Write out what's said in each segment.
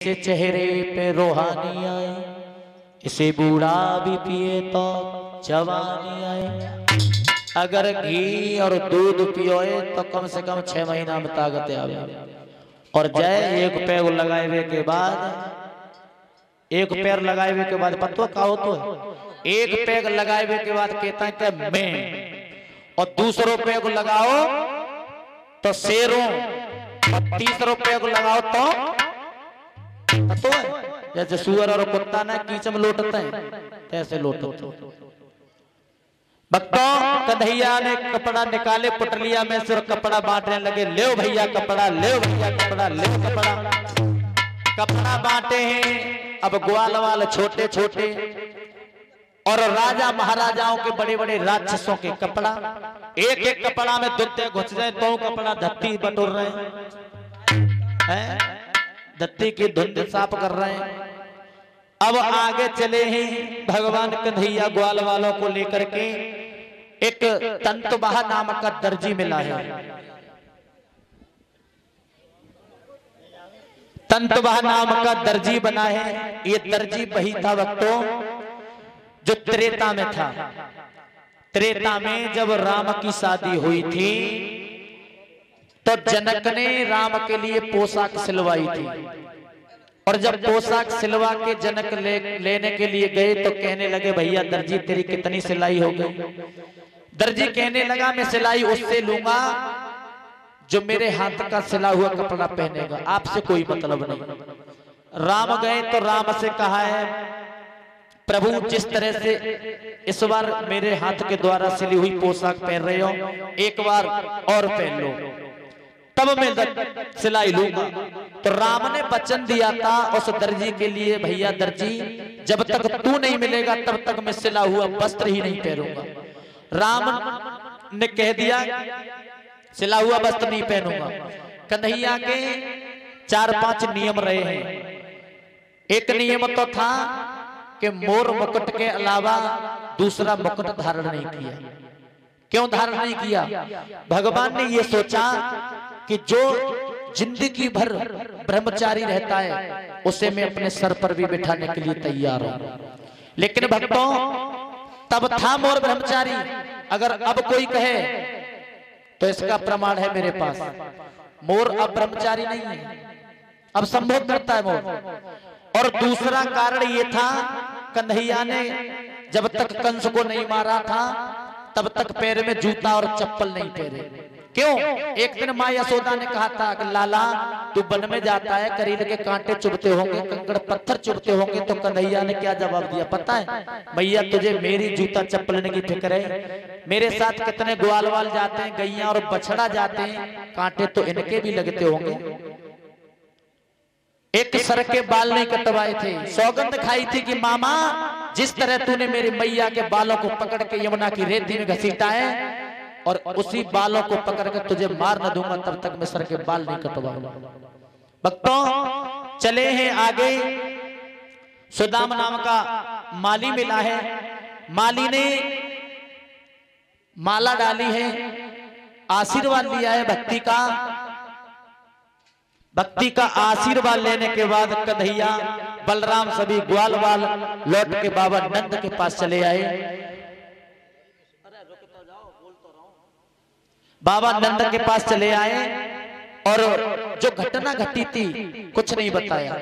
खींचे चेहरे पे रूहानी आए, इसे बूढ़ा भी पिए तो जवानी आए। अगर घी और दूध पियोए तो कम से कम 6 महीना में ताकत आवे। और जय एक पैर लगाए हुए के बाद, एक पैर लगाए हुए के बाद पत्तो का हो तो एक पैर लगाए हुए के बाद कहता है कि मैं, और दूसरों पैर को लगाओ तो शेरों, और तीसरों पैर को लगाओ तो जैसे सुअर और कुत्ता ना कीचम लोटते हैं ऐसे लोटते। भक्तों, कन्हैया ने कपड़ा निकाले पुटलिया में से और कपड़ा बांटने लगे। ले भैया कपड़ा, ले भैया कपड़ा, ले कपड़ा। कपड़ा बांटे हैं। अब ग्वाल वाल छोटे छोटे और राजा महाराजाओं के बड़े बड़े राक्षसों के कपड़ा, एक एक कपड़ा में दुत्ते घुस जाए तो कपड़ा धत्ती बटोर रहे हैं, धत्ती की धुंध साफ कर रहे हैं। अब आगे चले हैं भगवान कन्हैया ग्वाल वालों को लेकर के। एक तंतुबहा नामक का दर्जी मिला है। तंतुबहा नाम का दर्जी बना है। ये दर्जी वही था भक्तों जो त्रेता में था। त्रेता में जब राम की शादी हुई थी तो जनक ने राम के लिए पोशाक सिलवाई थी। और जब पोशाक सिलवा के जनक लेने के लिए गए तो कहने लगे भैया दर्जी तेरी कितनी सिलाई हो गई। दर्जी कहने लगा मैं सिलाई उससे लूंगा जो मेरे हाथ का सिला हुआ कपड़ा पहनेगा, आपसे कोई मतलब नहीं। राम गए तो राम से कहा है प्रभु जिस तरह से इस बार मेरे हाथ के द्वारा सिली हुई पोशाक पहन रहे हो, एक बार और पहन लो तब मैं सिलाई लूंगा। तो राम ने वचन दिया था उस दर्जी के लिए, भैया दर्जी जब तक तू नहीं मिलेगा तब तक मैं सिला हुआ वस्त्र ही नहीं पहनूंगा। राम ने कह दिया सिला हुआ वस्त्र नहीं पहनूंगा। कन्हैया के 4-5 नियम रहे हैं। एक नियम तो था कि मोर मुकुट के अलावा दूसरा मुकुट धारण नहीं किया। क्यों धारण नहीं किया? भगवान ने ये सोचा कि जो जिंदगी भर ब्रह्मचारी रहता है उसे मैं अपने सर पर भी बिठाने के लिए तैयार हूं। लेकिन भक्तों तब था मोर ब्रह्मचारी, अगर अब कोई कहे तो इसका प्रमाण है मेरे पास। मोर अब ब्रह्मचारी नहीं है, अब संभोग करता है मोर। और दूसरा कारण ये था कन्हैया ने जब तक कंस को नहीं मारा था तब तक पैर में जूता और चप्पल नहीं पहने। क्यों? एक दिन माँ यशोदा ने कहा था कि लाला तू वन में जाता है, करील के कांटे चुभते होंगे, कंकड़ पत्थर चुभते होंगे। तो कन्हैया ने क्या जवाब दिया पता है? भैया तुझे मेरी जूता चप्पल की फिक्र है, मेरे साथ कितने ग्वाल वाल जाते हैं, गैया और बछड़ा जाते हैं, कांटे तो इनके भी लगते होंगे। एक सर के बाल नहीं कटवाए थे, सौगंध खाई थी कि मामा जिस तरह तूने मेरी मैया के बालों को पकड़ के यमुना की रेती में घसीटा है और उसी बालों को पकड़ कर तुझे मार न दूंगा तब तक मैं सर के बाल नहीं कटवाऊंगा। भक्तों चले हैं आगे। सुदाम नाम का माली मिला है। माली ने माला डाली है, आशीर्वाद लिया है भक्ति का। भक्ति का आशीर्वाद लेने के बाद कन्हैया बलराम सभी ग्वाल वाल लौट के बाबा नंद के पास चले आए। बाबा नंद के पास चले आए और जो घटना घटी थी कुछ नहीं बताया।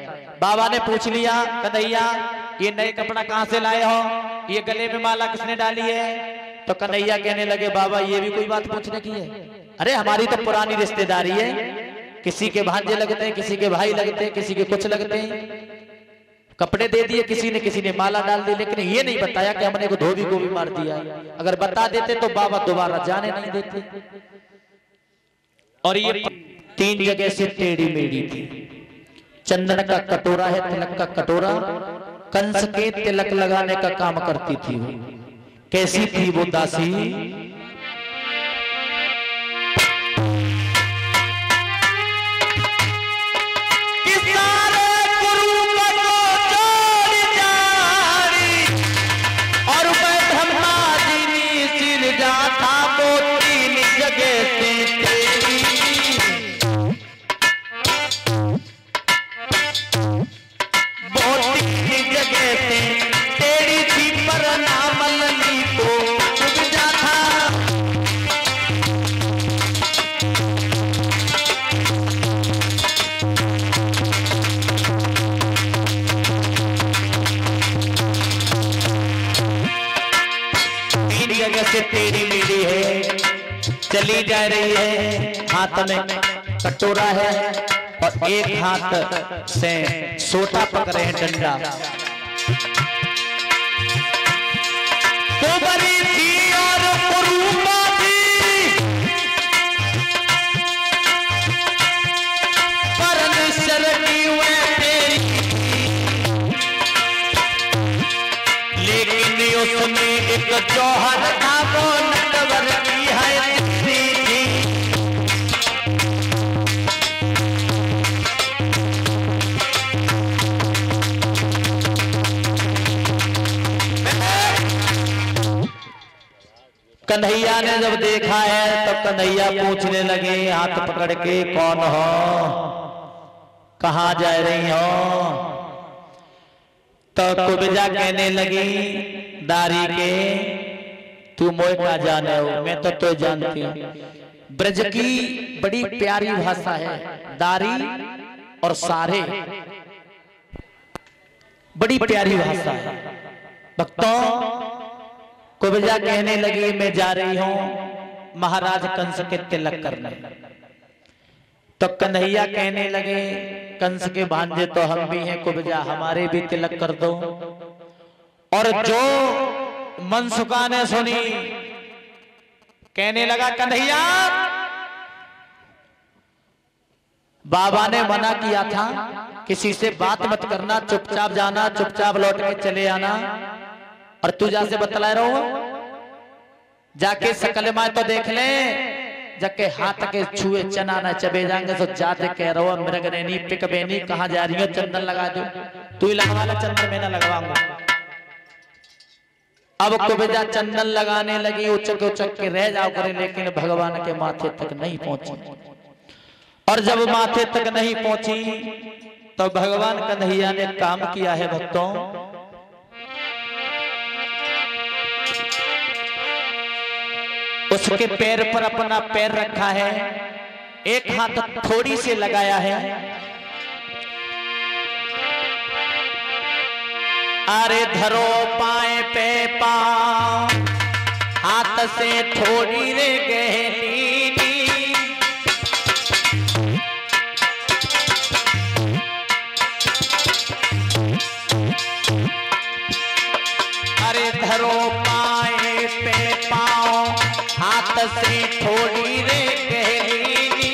बाबा ने पूछ लिया कन्हैया ये नए कपड़ा कहां से लाए हो, ये गले में माला किसने डाली है? तो कन्हैया कहने लगे बाबा ये भी कोई बात पूछने की है? अरे हमारी तो पुरानी रिश्तेदारी है, किसी के भांजे लगते हैं, किसी के भाई लगते हैं, किसी के कुछ लगते हैं। कपड़े दे दिए किसी ने माला डाल दी, लेकिन ये नहीं बताया कि हमने को धोबी को भी मार दिया। अगर बता देते तो बाबा दोबारा जाने नहीं देते। और ये 3 जगह से टेढ़ी मेढ़ी थी। चंदन का कटोरा है, तिलक का कटोरा, कंस के तिलक लगाने का काम करती थी वो। कैसी थी वो दासी? ते तेरी थी पर नाम लली को उपजा था। तीन जगह से तेरी मेरी है चली जा रही है, हाथ में कटोरा है और एक हाथ से सोटा पकड़े हैं डंडा। कुबरी थी और कुरूपा थी, पर निश्चल की हुए तेरी, लेकिन उसमें एक जौहर था वो नटवर की है थी। कन्हैया ने जब देखा है तब कन्हैया पूछने लगे हाथ पकड़ के, कौन हो, कहाँ जा रही हो? तो कुब्जा कहने लगी, दारी के तू मोए का जाने हो, मैं तो जानती हूँ। ब्रज की बड़ी प्यारी भाषा है दारी और सारे, बड़ी प्यारी भाषा है। भक्तों कुब्जा कहने लगी मैं जा रही हूं महाराज कंस के तिलक करने। तो कन्हैया कहने लगे कंस के भांजे तो हम भी हैं कुब्जा, हमारे भी तिलक कर दो। और जो मनसुखा ने सुनी कहने लगा कन्हैया बाबा ने मना किया था किसी से बात मत करना, चुपचाप जाना, चुपचाप लौट के चले आना। और तू जा से बतला रहो, जाके सकल माए तो देख ले, जाके हाथ के छुए चना न चबे जाएंगे। तो जाते कह रहो मृग रेनी पिक बेनी कहाँ जा रही हो, चंदन लगा दो। तू ही लगवा ले चंदन, मैं ना लगवाऊंगा। अब कुब्जा चंदन लगाने लगी, उचक उचक के रह जाओ करे, लेकिन भगवान के माथे तक नहीं पहुंची। और जब माथे तक नहीं पहुंची तो भगवान कन्हैया ने काम किया है भक्तों, उसके पैर पर अपना पैर रखा है, एक हाथ थोड़ी से लगाया है। अरे धरो पाए पे पाँव, हाथ से थोड़ी रे गहनी, अरे धरो पाए पे पाँव, हाथ से थोड़ी रे गहनी,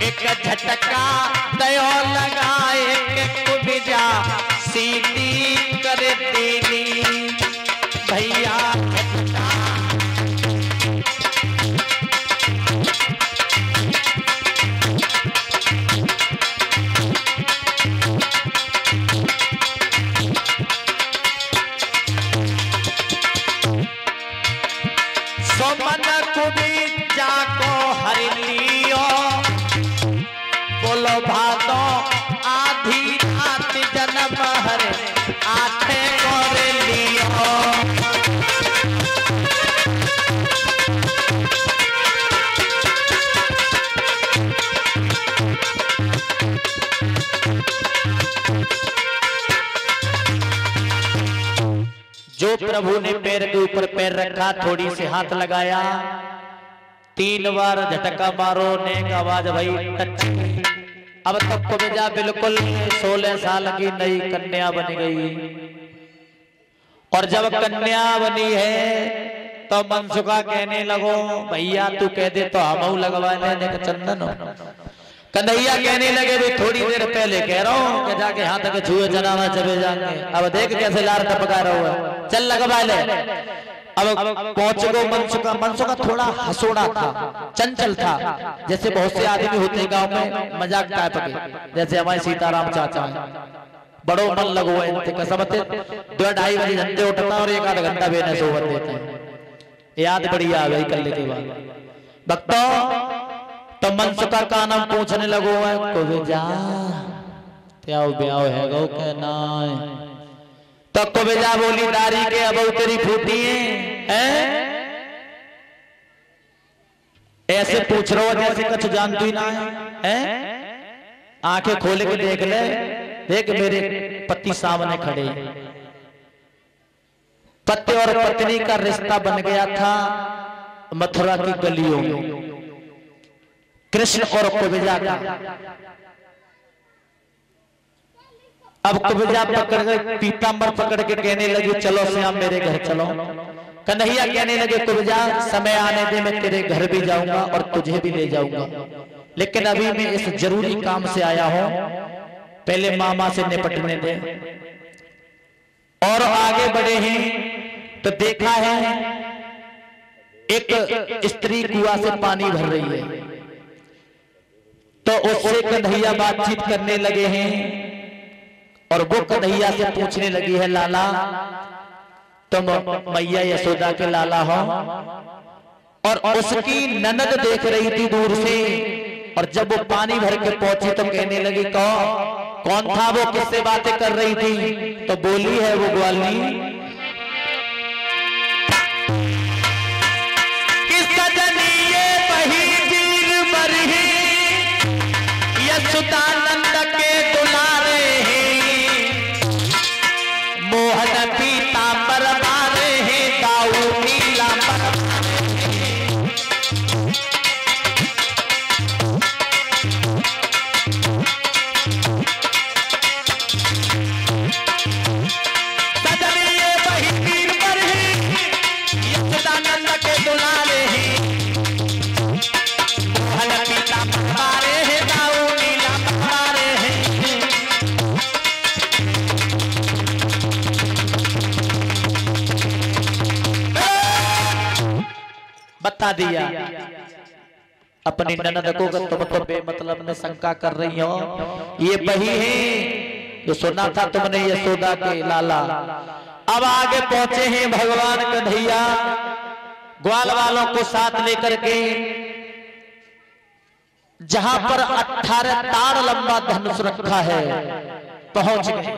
एक झटका दयो लगाए के कुब्जा सीधी कर देनी। भैया सोमन कुब्जा को हर लियो, बोलो भादो आधी रात जन्म हर आठे और लियो। जो प्रभु ने पैर के ऊपर पैर रखा, थोड़ी से हाथ लगाया, 3 बार झटका मारो ने आवाज भाई टच। अब तक कुब्जा बिल्कुल 16 साल की नई कन्या बन गई। और जब कन्या बनी है तो मनसुखा कहने लगो भैया तू कह दे तो हम लगवा लेने का चंदन हो। कन्हैया कहने लगे भी थोड़ी देर पहले कह रहा हूँ कि जाके हाथ के छुए चनाना चबे जाएंगे, अब देख कैसे लार टपका रहा हुआ, चल लगवा ले। अब पहुंच गो मनसुखा। मनसुखा थोड़ा हंसोड़ा था, चंचल था, जैसे बहुत से आदमी होते गांव में मजाक टाइप के, जैसे हमारे सीताराम चाचा है, बड़ो मन लगो है कसमते 2-2:30 बजे झंडे उठता और 1-8 घंटा बेने सोवत देते हैं। याद बढ़िया आ गई कल के बाद भक्तों। तो मनसुखा का नाम पूछने लगो है कुब्जा क्या ब्याह है गो के ना तो कुबेजा बोली दारी के अब तेरी फूटी है ऐसे पूछ रहे हो जैसे कुछ जानती ही ना है आंखें खोल के देख ले, देख मेरे पति सामने खड़े। पति और पत्नी का रिश्ता बन गया था मथुरा की गलियों में, कृष्ण और कुबेजा का। अब कुबेजा पकड़ कर पीतांबर पकड़ के कहने लगी चलो श्याम मेरे घर चलो। कन्हैया कहने लगे कुबेजा समय आने दे, मैं तेरे घर भी जाऊंगा और तुझे भी ले जाऊंगा, लेकिन अभी मैं इस जरूरी काम से आया हूं, पहले मामा से निपटने दे। और आगे बढ़े हैं तो देखा है एक स्त्री कुआं से पानी भर रही है, तो उससे कन्हैया बातचीत करने लगे हैं और वो कन्हैया से पूछने लगी है लाला तुम मैया यशोदा के लाला हो। और उसकी ननद देख रही थी दूर से, और जब वो पानी भर के पहुंची तो कहने लगी कौन था वो, किससे बातें कर रही थी? तो बोली है वो ग्वालिनी यशोदानंद के दुलारे हैं, मोहन पीतांबर मारे हैं, दाऊ नीलांबर सजनीय वही वीर पर है, यशोदानंद के दुलारे हैं, मोहन पीतांबर मारे हैं, बता दिया अपनी ननद को तुम तो बेमतलब में शंका कर रही हो, ये वही है जो सुना था तुमने यशोदा के लाला। अब आगे पहुंचे हैं भगवान कन्हैया ग्वाल वालों को साथ लेकर के, जहां पर 18 ताड़ लंबा धनुष रखा है पहुंच गए।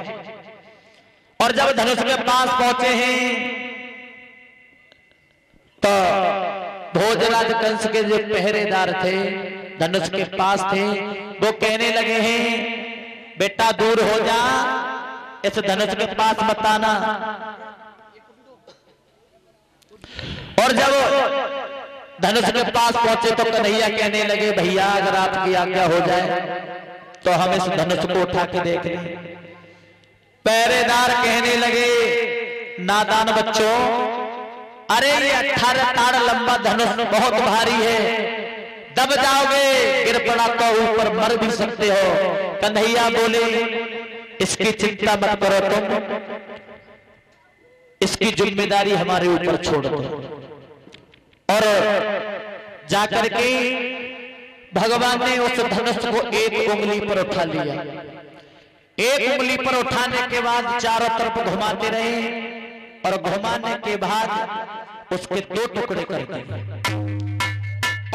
और जब धनुष के पास पहुंचे हैं तो भोजराज कंस के जो पहरेदार थे धनुष के पास थे, वो कहने लगे हैं बेटा दूर हो जा, इस धनुष के पास मत आना। और जब धनुष के पास पहुंचे तो कन्हैया कहने लगे भैया अगर आपकी आज्ञा हो जाए तो हम इस धनुष को उठा के देख लें। पहरेदार कहने लगे नादान बच्चों, अरे ये 18 ताड़ लंबा धनुष बहुत भारी है, दब जाओगे, गिर पड़ा तो ऊपर मर भी सकते हो। कन्हैया बोले इसकी चिंता मत करो तुम, इसकी जिम्मेदारी हमारे ऊपर छोड़ दो। और जाकर के भगवान ने उस धनुष को एक उंगली पर उठा लिया। एक उंगली पर उठाने के बाद चारों तरफ घुमाते रहे और घुमाने के बाद उसके 2 टुकड़े कर दिए।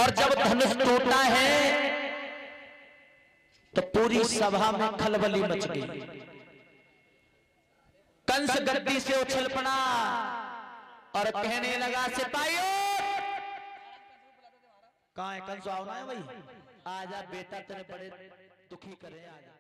और जब धनुष टूटा है तो पूरी सभा में खलबली मच गई। कंस गद्दी से उछल पड़ा और कहने लगा सिपाहियों, कहां है कंस? आओ ना भाई, आजा बेटा तेरे बड़े दुखी करे आजा।